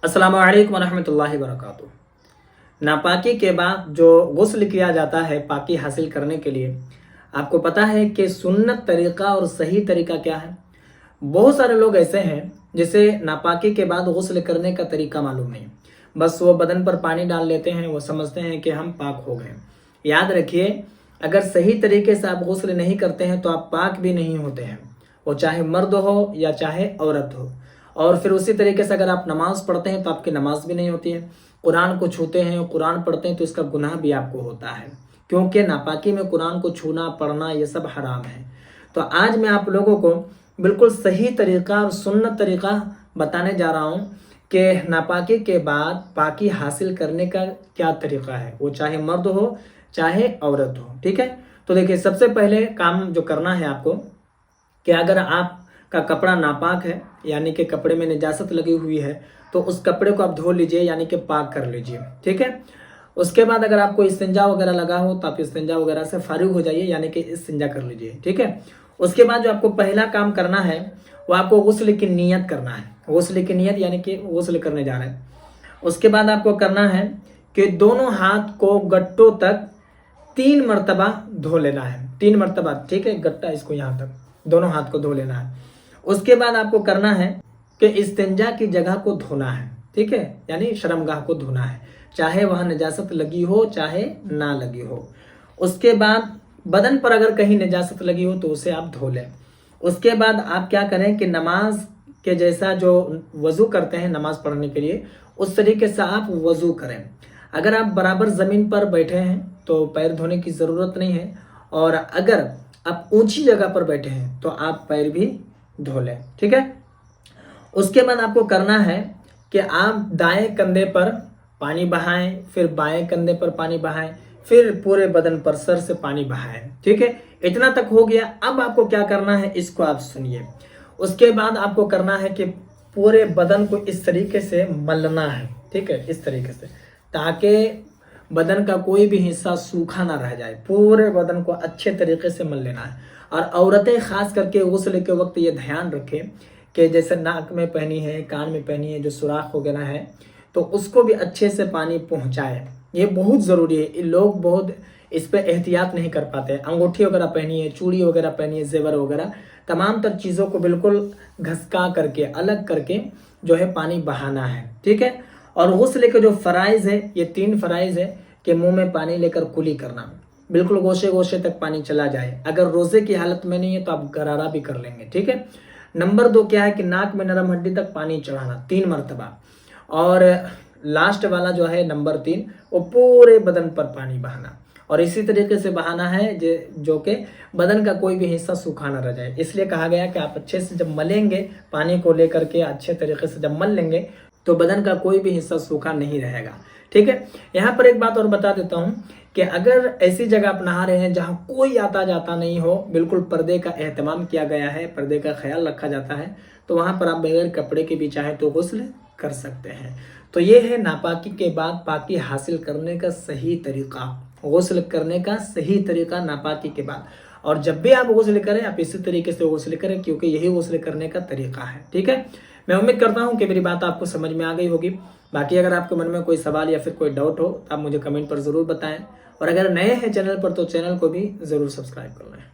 अस्सलामु अलैकुम वरहमतुल्लाहि वबरकातुहू। नापाकी के बाद जो गुस्ल किया जाता है पाकी हासिल करने के लिए, आपको पता है कि सुन्नत तरीका और सही तरीका क्या है। बहुत सारे लोग ऐसे हैं जिसे नापाकी के बाद गुस्ल करने का तरीका मालूम नहीं, बस वो बदन पर पानी डाल लेते हैं, वो समझते हैं कि हम पाक हो गए। याद रखिए, अगर सही तरीके से आप गुस्ल नहीं करते हैं तो आप पाक भी नहीं होते हैं, वो चाहे मर्द हो या चाहे औरत हो। और फिर उसी तरीके से अगर आप नमाज पढ़ते हैं तो आपकी नमाज भी नहीं होती है। कुरान को छूते हैं, कुरान पढ़ते हैं तो इसका गुनाह भी आपको होता है, क्योंकि नापाकी में कुरान को छूना पढ़ना ये सब हराम है। तो आज मैं आप लोगों को बिल्कुल सही तरीका और सुन्नत तरीका बताने जा रहा हूँ कि नापाकी के बाद पाकी हासिल करने का क्या तरीका है, वो चाहे मर्द हो चाहे औरत हो। ठीक है, तो देखिए, सबसे पहले काम जो करना है आपको कि अगर आपका कपड़ा नापाक है, यानी कि कपड़े में निजासत लगी हुई है, तो उस कपड़े को आप धो लीजिए, यानी कि पाक कर लीजिए। ठीक है, उसके बाद अगर आपको इस्तिंजा वगैरह लगा हो तो आप इस्तिंजा वगैरह से फारिग हो जाइए, यानी कि इस्तिंजा कर लीजिए। ठीक है, उसके बाद जो आपको पहला काम करना है वो आपको गुस्ल की नियत करना है। गुस्ल की नियत यानी कि गुस्ल करने जा रहे हैं। उसके बाद आपको करना है कि दोनों हाथ को गट्टों तक 3 मरतबा धो लेना है, 3 मरतबा। ठीक है, गट्टा इसको यहाँ तक दोनों हाथ को धो लेना है। उसके बाद आपको करना है कि इस्तिंजा की जगह को धोना है। ठीक है, यानी शर्मगाह को धोना है, चाहे वहां निजासत लगी हो चाहे ना लगी हो। उसके बाद बदन पर अगर कहीं निजासत लगी हो तो उसे आप धो लें। उसके बाद आप क्या करें कि नमाज के जैसा जो वजू करते हैं नमाज पढ़ने के लिए, उस तरीके से आप वजू करें। अगर आप बराबर ज़मीन पर बैठे हैं तो पैर धोने की ज़रूरत नहीं है, और अगर आप ऊंची जगह पर बैठे हैं तो आप पैर भी धो लें। ठीक है, उसके बाद आपको करना है कि आप दाएं कंधे पर पानी बहाएं, फिर बाएं कंधे पर पानी बहाएं, फिर पूरे बदन पर सर से पानी बहाएं। ठीक है, इतना तक हो गया। अब आपको क्या करना है इसको आप सुनिए। उसके बाद आपको करना है कि पूरे बदन को इस तरीके से मलना है। ठीक है, इस तरीके से, ताकि बदन का कोई भी हिस्सा सूखा ना रह जाए। पूरे बदन को अच्छे तरीके से मल लेना है। और औरतें खास करके गुस्ल के वक्त ये ध्यान रखें कि जैसे नाक में पहनी है, कान में पहनी है, जो सुराख वगैरह है, तो उसको भी अच्छे से पानी पहुंचाए। ये बहुत ज़रूरी है। लोग बहुत इस पे एहतियात नहीं कर पाते। अंगूठी वगैरह पहनी है, चूड़ी वगैरह पहनी है, जेवर वगैरह, तमाम तर चीज़ों को बिल्कुल घसका करके अलग करके जो है पानी बहाना है। ठीक है, और गुस्ल के जो फ़राइज़ है, ये 3 फ़राइज़ है कि मुंह में पानी लेकर कुली करना, बिल्कुल गोशे गोशे तक पानी चला जाए। अगर रोज़े की हालत में नहीं है तो आप गरारा भी कर लेंगे। ठीक है, नंबर 2 क्या है कि नाक में नरम हड्डी तक पानी चढ़ाना 3 मरतबा। और लास्ट वाला जो है नंबर 3, वो पूरे बदन पर पानी बहाना, और इसी तरीके से बहाना है जो कि बदन का कोई भी हिस्सा सूखा ना रह जाए। इसलिए कहा गया कि आप अच्छे से जब मलेंगे, पानी को लेकर के अच्छे तरीके से जब मल लेंगे तो बदन का कोई भी हिस्सा सूखा नहीं रहेगा। ठीक है, यहाँ पर एक बात और बता देता हूँ कि अगर ऐसी जगह आप नहा रहे हैं जहाँ कोई आता जाता नहीं हो, बिल्कुल पर्दे का एहतमाम किया गया है, पर्दे का ख्याल रखा जाता है, तो वहाँ पर आप बगैर कपड़े के भी चाहे तो गुस्ल कर सकते हैं। तो ये है नापाकी के बाद पाकी हासिल करने का सही तरीका, गुस्ल करने का सही तरीका नापाकी के बाद। और जब भी आप गुस्ल करें आप इसी तरीके से गुस्ल करें, क्योंकि यही गुस्ल करने का तरीका है। ठीक है, मैं उम्मीद करता हूँ कि मेरी बात आपको समझ में आ गई होगी। बाकी अगर आपके मन में कोई सवाल या फिर कोई डाउट हो तो आप मुझे कमेंट पर ज़रूर बताएं, और अगर नए हैं चैनल पर तो चैनल को भी ज़रूर सब्सक्राइब कर लें।